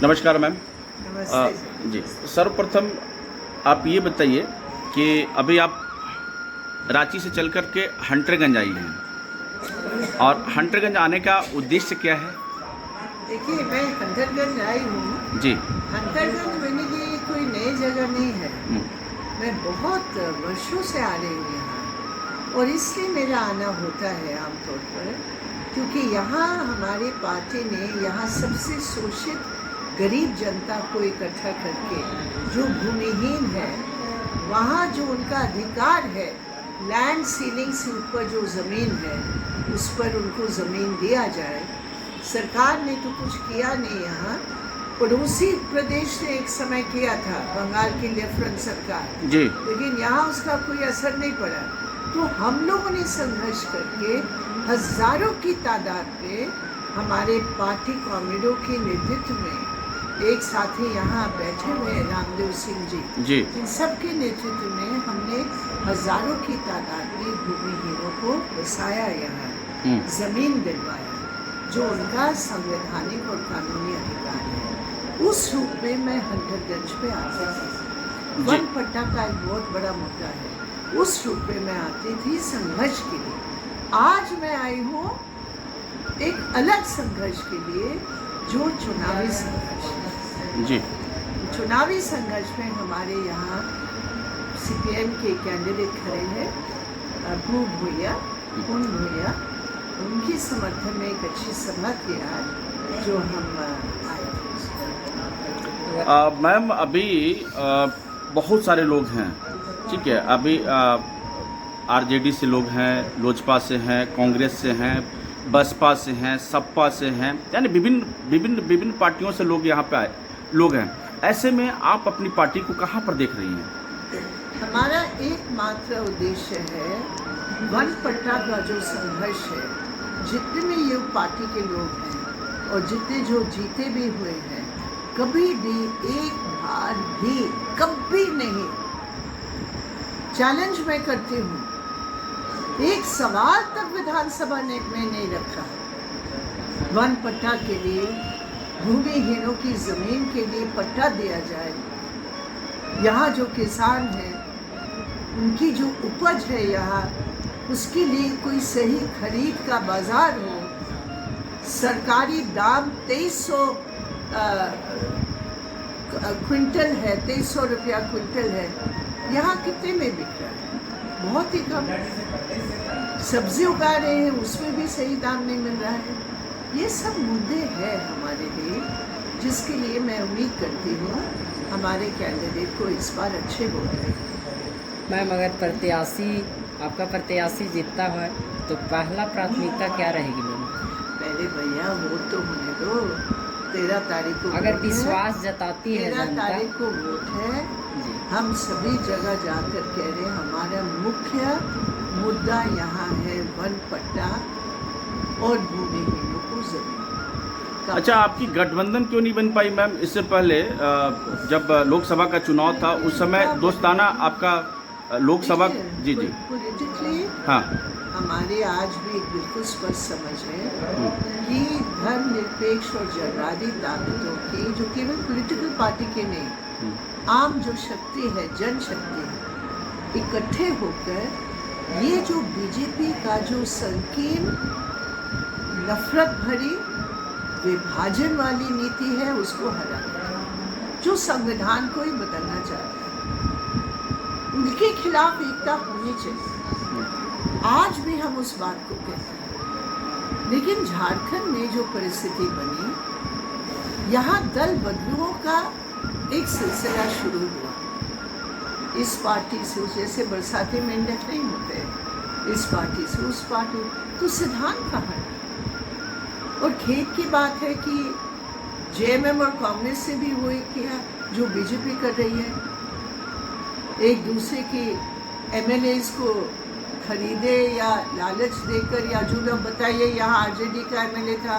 नमस्कार मैम। नमस्ते जी, सर्वप्रथम आप ये बताइए कि अभी आप रांची से चल कर के हंटरगंज आई हैं और हंटरगंज आने का उद्देश्य क्या है? देखिए, मैं हंटरगंज आई हूँ। जी। हंटरगंज मेरे लिए कोई नई जगह नहीं है। हम्म, मैं बहुत वर्षों से आ रही हूँ यहाँ, और इसलिए मेरा आना होता है आमतौर पर, क्योंकि यहाँ हमारी पार्टी ने यहाँ सबसे शोषित गरीब जनता को इकट्ठा करके, जो भूमिहीन है, वहाँ जो उनका अधिकार है, लैंड सीलिंग से ऊपर जो ज़मीन है, उस पर उनको ज़मीन दिया जाए। सरकार ने तो कुछ किया नहीं यहाँ। पड़ोसी प्रदेश ने एक समय किया था, बंगाल की लेफ्टिनेंट सरकार जी। लेकिन यहाँ उसका कोई असर नहीं पड़ा। तो हम लोगों ने संघर्ष करके हजारों की तादाद पे हमारे पार्टी कॉमरेडों के नेतृत्व में, एक साथी यहाँ बैठे हुए हैं रामदेव सिंह जी, इन सबके नेतृत्व में हमने हजारों की तादाद में भूमिहीनों को बसाया, यहाँ जमीन दिलवाया, जो उनका संवैधानिक और कानूनी अधिकार है। उस रूप में मैं हंटरगंज पे आती थी। वन पट्टा का एक बहुत बड़ा मुद्दा है, उस रूप में मैं आती थी संघर्ष के लिए। आज मैं आई हूँ एक अलग संघर्ष के लिए, जो चुनावी संघर्ष है। जी। चुनावी संघर्ष में हमारे यहाँ सीपीएम के कैंडिडेट खड़े हैं, भू भूया, उन भूया, उनकी समर्थन में एक अच्छी सभा थी आज, जो हम आए थे। मैम, अभी बहुत सारे लोग हैं, ठीक है। अभी आरजेडी से लोग हैं, लोजपा से हैं, कांग्रेस से हैं, बसपा से हैं, सपा से हैं, यानी विभिन्न पार्टियों से लोग यहाँ पे लोग हैं। ऐसे में आप अपनी पार्टी को कहाँ पर देख रही हैं? हमारा एकमात्र उद्देश्य है वन पट्टा का जो संघर्ष है। जितने भी ये पार्टी के लोग हैं और जितने जो जीते भी हुए हैं, कभी भी एक बार भी कभी नहीं, चैलेंज मैं करती हूँ, एक सवाल तक विधानसभा ने में नहीं रखा। वन पट्टा के लिए, भूमिहीनों की जमीन के लिए पट्टा दिया जाए। यहाँ जो किसान हैं, उनकी जो उपज है यहाँ, उसके लिए कोई सही खरीद का बाजार हो। सरकारी दाम 2300 क्विंटल है, 2300 रुपया क्विंटल है। यहाँ कितने में बिक रहा है? बहुत ही कम। सब्जी उगा रहे हैं, उसमें भी सही दाम नहीं मिल रहा है। ये सब मुद्दे हैं हमारे लिए, जिसके लिए मैं उम्मीद करती हूँ हमारे कैंडिडेट को इस बार अच्छे वोट दें। मैम, अगर आपका प्रत्याशी जीतता है तो पहला प्राथमिकता क्या रहेगी मैम? पहले भैया वोट तो होने दो। 13 तारीख को अगर विश्वास जताती है 13 जनता, तारीख को वोट है। हम सभी जगह जाकर कह रहे हैं, हमारा मुख्य मुद्दा यहाँ है वन पट्टा और भूमिहीनों को जमीन। अच्छा, आपकी गठबंधन क्यों नहीं बन पाई मैम? इससे पहले जब लोकसभा का चुनाव था, उस समय दोस्ताना आपका लोकसभा। जी। पॉलिटिकली हाँ। हमारे आज भी एक बिल्कुल स्पष्ट समझ है कि धर्मनिरपेक्ष और जरादी ताकतों की, जो केवल पॉलिटिकल पार्टी के नहीं, आम जो शक्ति है, जनशक्ति है, इकट्ठे होकर ये जो बीजेपी का जो संकीर्ण, नफरत भरी, विभाजन वाली नीति है, उसको हराना, जो संविधान को ही बदलना चाहता है, उनके खिलाफ एकता होनी चाहिए। आज भी हम उस बात को कहते हैं। लेकिन झारखंड में जो परिस्थिति बनी, यहाँ दल बदलुओं का एक सिलसिला शुरू हुआ। इस पार्टी से उस, जैसे बरसाती मेंढक नहीं होते, इस पार्टी से उस पार्टी, तो सिद्धांत कहाँ है? और खेद की बात है कि जेएमएम और कांग्रेस से भी वही किया जो बीजेपी कर रही है। एक दूसरे के एमएलएज को खरीदे या लालच देकर, या जो लोग बताइए, यहाँ आरजेडी का एमएलए था,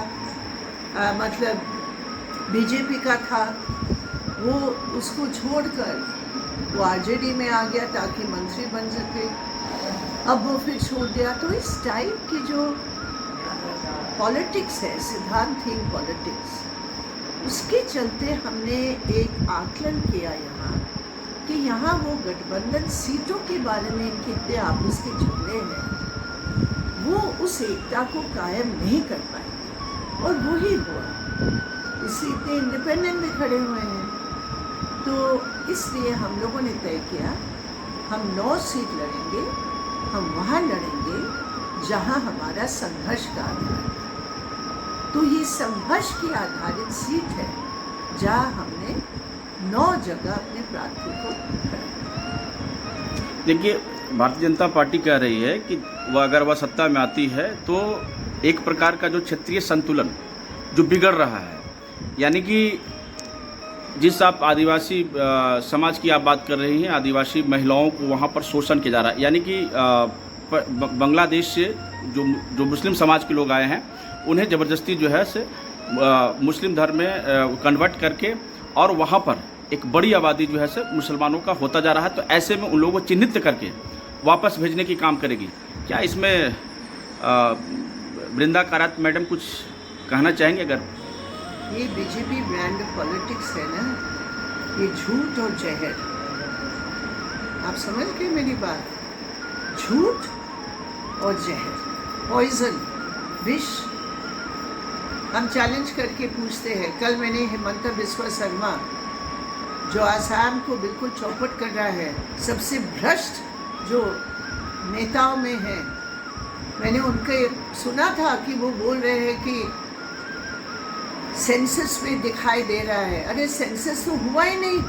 मतलब बीजेपी का था, वो उसको छोड़कर वो आरजेडी में आ गया ताकि मंत्री बन सके। अब वो फिर छोड़ दिया। तो इस टाइप की जो पॉलिटिक्स है, सिद्धांत थिंक पॉलिटिक्स, उसके चलते हमने एक आकलन किया यहाँ कि यहाँ वो गठबंधन सीटों के बारे में कितने आपस के झगड़े हैं, वो उस एकता को कायम नहीं कर पाएंगे और वही हुआ। इसलिए इतने इंडिपेंडेंट भी खड़े हुए हैं। तो इसलिए हम लोगों ने तय किया हम 9 सीट लड़ेंगे, हम वहाँ लड़ेंगे जहाँ हमारा संघर्ष का आधार है। तो ये संघर्ष की आधारित सीट है जहाँ हमने 9 जगह अपने प्रार्थी को खड़ा। देखिए, भारतीय जनता पार्टी कह रही है कि वह अगर वह सत्ता में आती है तो एक प्रकार का जो क्षेत्रीय संतुलन जो बिगड़ रहा है, यानी कि जिस आप आदिवासी समाज की आप बात कर रही हैं, आदिवासी महिलाओं को वहाँ पर शोषण किया जा रहा है, यानी कि बांग्लादेश से जो मुस्लिम समाज के लोग आए हैं उन्हें ज़बरदस्ती जो है से मुस्लिम धर्म में कन्वर्ट करके और वहाँ पर एक बड़ी आबादी जो है से मुसलमानों का होता जा रहा है। तो ऐसे में उन लोगों को चिन्हित करके वापस भेजने की काम करेगी। क्या इसमें वृंदा कारात मैडम कुछ कहना चाहेंगे? अगर ये बीजेपी ब्रांड पॉलिटिक्स है ना, ये झूठ और जहर, आप समझ गए मेरी बात? झूठ और जहर, पॉइजन, विष। हम चैलेंज करके पूछते हैं। कल मैंने हिमंता बिस्वा शर्मा जो आसाम को बिल्कुल चौपट कर रहा है, सबसे भ्रष्ट जो नेताओं में है, मैंने उनके सुना था कि वो बोल रहे हैं कि सेंसस में दिखाई दे रहा है। अरे सेंसस तो हुआ ही नहीं।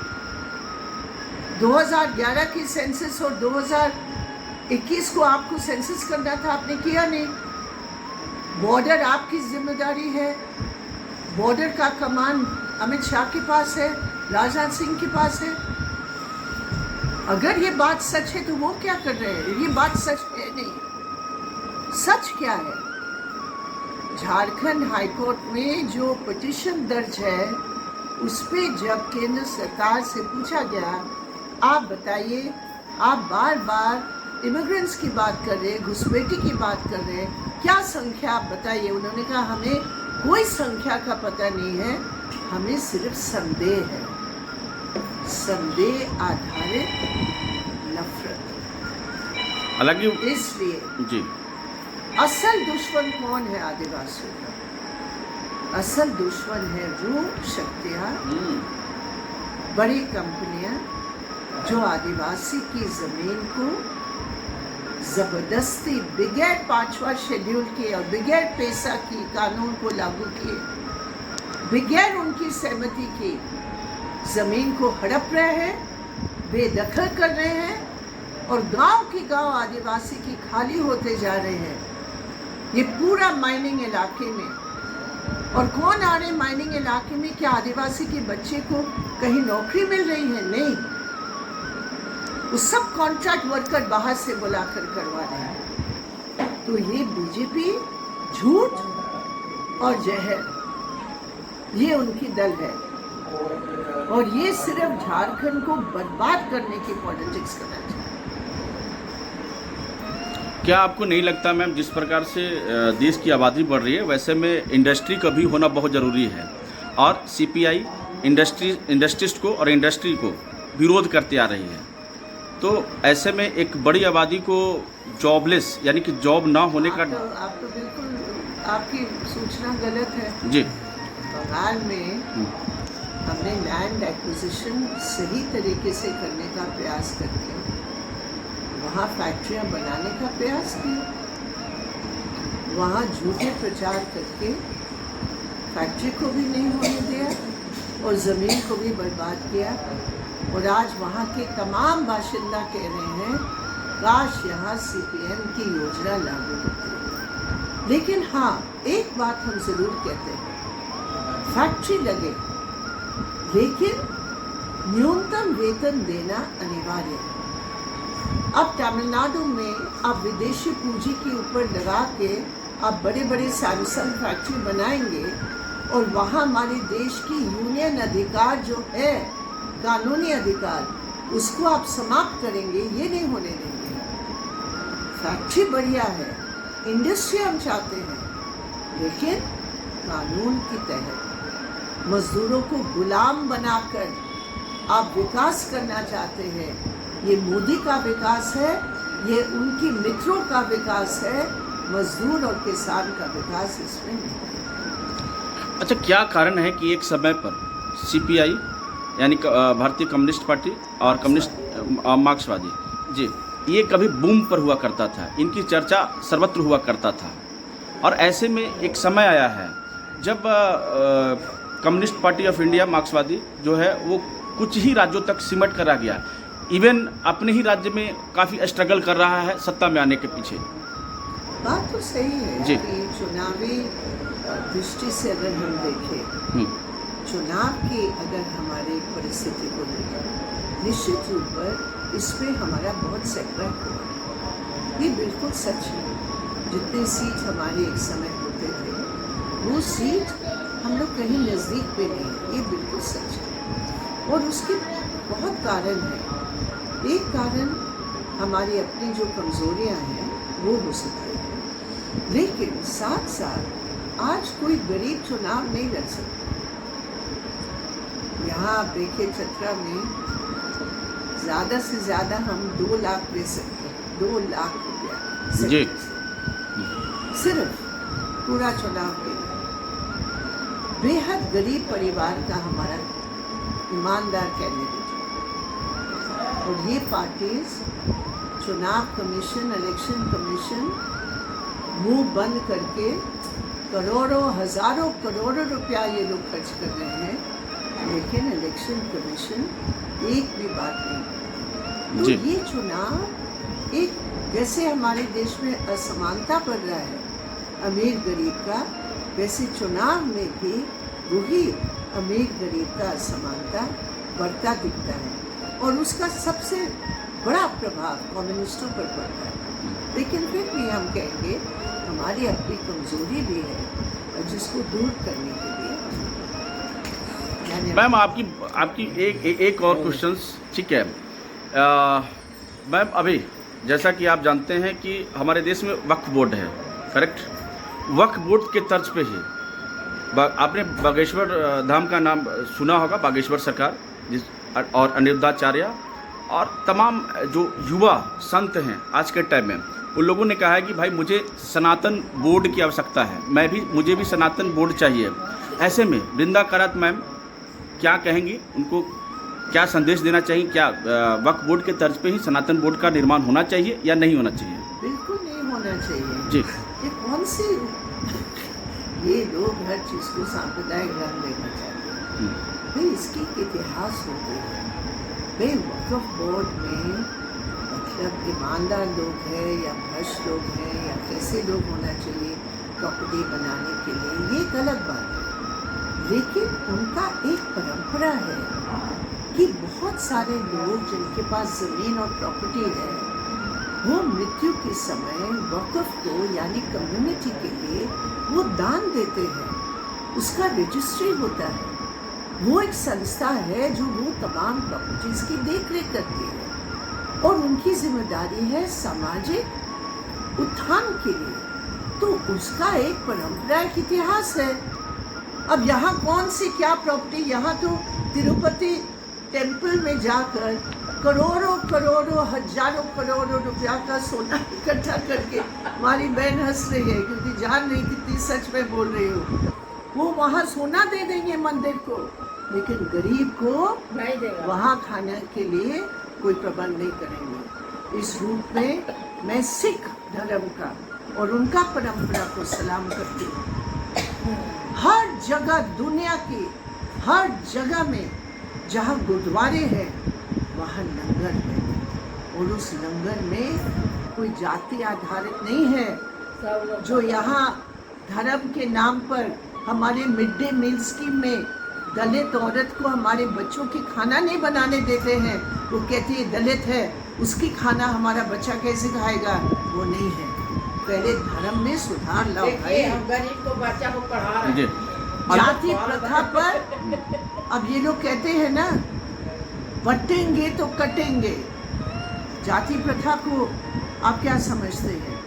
2011 की सेंसस और 2021 को आपको सेंसस करना था, आपने किया नहीं। बॉर्डर आपकी जिम्मेदारी है, बॉर्डर का कमान अमित शाह के पास है, राजनाथ सिंह के पास है। अगर ये बात सच है तो वो क्या कर रहे हैं? ये बात सच है नहीं। सच क्या है? झारखंड हाईकोर्ट में जो पिटीशन दर्ज है उस पे जब केंद्र सरकार से पूछा गया, आप बताइए, आप बार बार इमिग्रेंट्स की बात कर रहे हैं, घुसपैठी की बात कर रहे हैं, क्या संख्या आप बताइए। उन्होंने कहा हमें कोई संख्या का पता नहीं है, हमें सिर्फ संदेह है, संदेह आधारित नफरत। हालांकि इसलिए जी, असल दुश्मन कौन है आदिवासियों का? असल दुश्मन है वो शक्तियाँ, बड़ी कंपनियां जो आदिवासी की जमीन को जबरदस्ती बगैर 5वां शेड्यूल के और बगैर पैसा की कानून को लागू किए, बगैर उनकी सहमति की जमीन को हड़प रहे हैं, बेदखल कर रहे हैं और गांव की गांव आदिवासी की खाली होते जा रहे हैं। ये पूरा माइनिंग इलाके में। और कौन आ रहे माइनिंग इलाके में? क्या आदिवासी के बच्चे को कहीं नौकरी मिल रही है? नहीं, वो सब कॉन्ट्रैक्ट वर्कर बाहर से बुलाकर करवा रहे हैं। तो ये बीजेपी झूठ और जहर, ये उनकी दल है और ये सिर्फ झारखंड को बर्बाद करने की पॉलिटिक्स करना चाहते हैं। क्या आपको नहीं लगता मैम, जिस प्रकार से देश की आबादी बढ़ रही है वैसे में इंडस्ट्री का भी होना बहुत ज़रूरी है और सीपीआई इंडस्ट्रिस्ट को और इंडस्ट्री को विरोध करते आ रही है। तो ऐसे में एक बड़ी आबादी को जॉबलेस यानी कि जॉब ना होने का आप तो बिल्कुल, आपकी सूचना गलत है जी। बंगाल में हमने लैंड एक्विजिशन सही तरीके से करने का प्रयास करके वहाँ फैक्ट्रियाँ बनाने का प्रयास किया, वहाँ झूठे प्रचार करके फैक्ट्री को भी नहीं होने दिया और ज़मीन को भी बर्बाद किया। और आज वहाँ के तमाम बाशिंदा कह रहे हैं काश यहाँ सीपीएम की योजना लागू होती। लेकिन हाँ, एक बात हम ज़रूर कहते हैं, फैक्ट्री लगे लेकिन न्यूनतम वेतन देना अनिवार्य है। अब तमिलनाडु में आप विदेशी पूंजी के ऊपर लगा के आप बड़े बड़े सैमसंग फैक्ट्री बनाएंगे और वहाँ हमारे देश की यूनियन अधिकार जो है, कानूनी अधिकार, उसको आप समाप्त करेंगे, ये नहीं होने देंगे। फैक्ट्री बढ़िया है, इंडस्ट्री हम चाहते हैं, लेकिन कानून के तहत, मजदूरों को गुलाम बनाकर आप विकास करना चाहते हैं। ये मोदी का विकास है, ये उनके मित्रों का विकास है, मजदूर और किसान का विकास इसमें नहीं है। अच्छा, क्या कारण है कि एक समय पर सीपीआई यानी भारतीय कम्युनिस्ट पार्टी और कम्युनिस्ट मार्क्सवादी जी, ये कभी बूम पर हुआ करता था, इनकी चर्चा सर्वत्र हुआ करता था, और ऐसे में एक समय आया है जब कम्युनिस्ट पार्टी ऑफ इंडिया मार्क्सवादी जो है वो कुछ ही राज्यों तक सिमट कर रह गया, इवन अपने ही राज्य में काफ़ी स्ट्रगल कर रहा है सत्ता में आने के पीछे। बात तो सही है जी। कि चुनावी दृष्टि से अगर हम देखें, चुनाव की अगर हमारी परिस्थिति को देखें, निश्चित रूप पर इसमें हमारा बहुत सेटबैक हुआ। ये बिल्कुल सच है। जितने सीट हमारे एक समय होते थे, वो सीट हम लोग कहीं नज़दीक पे नहीं, ये बिल्कुल सच है। और उसके बहुत कारण हैं। एक कारण हमारी अपनी जो कमज़ोरियाँ हैं वो हो सकती है, लेकिन साथ साथ आज कोई गरीब चुनाव नहीं लड़ सकता। यहाँ आप देखिए, चतरा में ज़्यादा से ज़्यादा हम 2 लाख दे सकते हैं, 2 लाख रुपया जी। सिर्फ पूरा चुनाव के लिए। बेहद गरीब परिवार का हमारा ईमानदार कैंडिडेट है, और ये पार्टीज, चुनाव कमीशन, इलेक्शन कमीशन मुंह बंद करके करोड़ों, हजारों करोड़ों रुपया ये लोग खर्च कर रहे हैं, लेकिन इलेक्शन कमीशन एक भी बात नहीं करती। तो ये चुनाव एक, जैसे हमारे देश में असमानता बढ़ रहा है अमीर गरीब का, वैसे चुनाव में भी वही अमीर गरीब का असमानता बढ़ता दिखता है, और उसका सबसे बड़ा प्रभाव कम्युनिस्टों पर पड़ता है। लेकिन फिर भी हम कहेंगे हमारी अपनी कमजोरी भी है, और जिसको दूर करने के लिए मैम आपकी एक और क्वेश्चंस, ठीक है मैम। अभी जैसा कि आप जानते हैं कि हमारे देश में वक्फ बोर्ड है, करेक्ट? वक्फ बोर्ड के तर्ज पे ही आपने बागेश्वर धाम का नाम सुना होगा, बागेश्वर सरकार जिस, और अनिरुद्धाचार्य और तमाम जो युवा संत हैं आज के टाइम में, उन लोगों ने कहा है कि भाई मुझे सनातन बोर्ड की आवश्यकता है, मुझे भी सनातन बोर्ड चाहिए। ऐसे में वृंदा करात मैम क्या कहेंगी, उनको क्या संदेश देना चाहिए? क्या वक्फ बोर्ड के तर्ज पे ही सनातन बोर्ड का निर्माण होना चाहिए या नहीं होना चाहिए? बिल्कुल नहीं होना चाहिए जी। ये कौन सी ये लोग हर चीज़ को सांप्रदायिक रंग देना चाहते हैं। भाई इसकी इतिहास होती है। भाई वक्फ बोर्ड में मतलब ईमानदार लोग हैं या भ्रष्ट लोग हैं या कैसे लोग होना चाहिए प्रॉपर्टी बनाने के लिए, ये गलत बात है। लेकिन उनका एक परंपरा है कि बहुत सारे लोग जिनके पास ज़मीन और प्रॉपर्टी है, वो मृत्यु के समय वक़्फ़ को यानी कम्युनिटी के लिए वो दान देते हैं। उसका रजिस्ट्री होता है। वो एक संस्था है जो वो तमाम प्रॉपर्टीज़ की देखरेख करती है, और उनकी जिम्मेदारी है सामाजिक उत्थान के लिए। तो उसका एक परंपरा, एक इतिहास है। अब यहाँ कौन सी क्या प्रॉपर्टी, यहाँ तो तिरुपति टेम्पल में जाकर करोड़ों करोड़ों हजारों करोड़ों रुपया का सोना इकट्ठा करके, हमारी बहन हंस रही है क्योंकि जान नहीं कितनी सच में बोल रही हूँ, वो वहाँ सोना दे देंगे मंदिर को, लेकिन गरीब को नहीं देगा, वहाँ खाने के लिए कोई प्रबंध नहीं करेंगे। इस रूप में मैं सिख धर्म का और उनका परंपरा को सलाम करती हूँ। हर जगह, दुनिया की हर जगह में जहाँ गुरुद्वारे हैं वहाँ लंगर है, और उस लंगर में कोई जाति आधारित नहीं है। जो यहाँ धर्म के नाम पर हमारे मिड डे मील स्कीम में दलित औरत को हमारे बच्चों की खाना नहीं बनाने देते हैं, वो कहती है दलित है, उसकी खाना हमारा बच्चा कैसे खाएगा, वो नहीं है। पहले धर्म में सुधार लाओ भाई। गरीब को बच्चा को पढ़ा रहे हैं। जाति प्रथा पर अब ये लोग कहते हैं ना, बटेंगे तो कटेंगे। जाति प्रथा को आप क्या समझते हैं?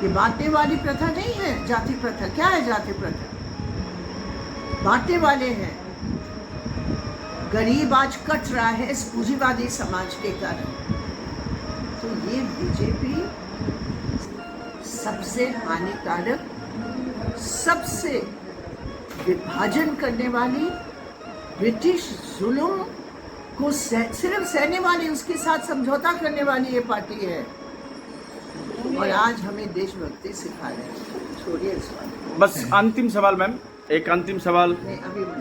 ये बांटने वाली प्रथा नहीं है जाति प्रथा। क्या है जाति प्रथा? बांटने वाले हैं। गरीब आज कट रहा है इस पूंजीवादी समाज के कारण। तो ये बीजेपी सबसे हानिकारक, सबसे विभाजन करने वाली, ब्रिटिश जुल्म को सिर्फ सहने वाली, उसके साथ समझौता करने वाली ये पार्टी है। और आज हमें देशभक्ति सिखा रहे हैं। छोड़िए इस बात। बस अंतिम सवाल मैम, एक अंतिम सवाल।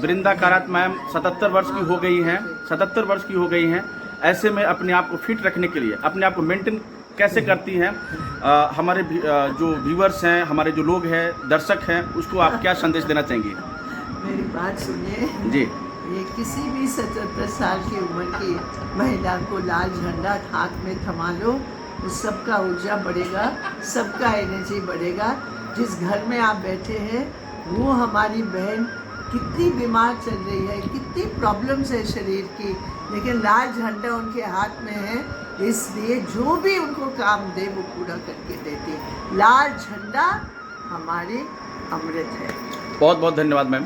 वृंदा कारात मैम 77 वर्ष की हो गई हैं, 77 वर्ष की हो गई हैं। ऐसे में अपने आप को फिट रखने के लिए अपने आप को मेंटेन कैसे करती हैं? हमारे जो व्यूअर्स हैं, हमारे जो लोग हैं, दर्शक हैं, उसको आप क्या संदेश देना चाहेंगे? मेरी बात सुनिए जी। ये किसी भी 77 साल की उम्र की महिला को लाल झंडा हाथ में थमा लो, उस सबका ऊर्जा बढ़ेगा, सबका एनर्जी बढ़ेगा। जिस घर में आप बैठे हैं वो हमारी बहन कितनी बीमार चल रही है, कितनी प्रॉब्लम्स है शरीर की, लेकिन लाल झंडा उनके हाथ में है, इसलिए जो भी उनको काम दे वो पूरा करके देती है। लाल झंडा हमारे अमृत है। बहुत बहुत धन्यवाद मैम।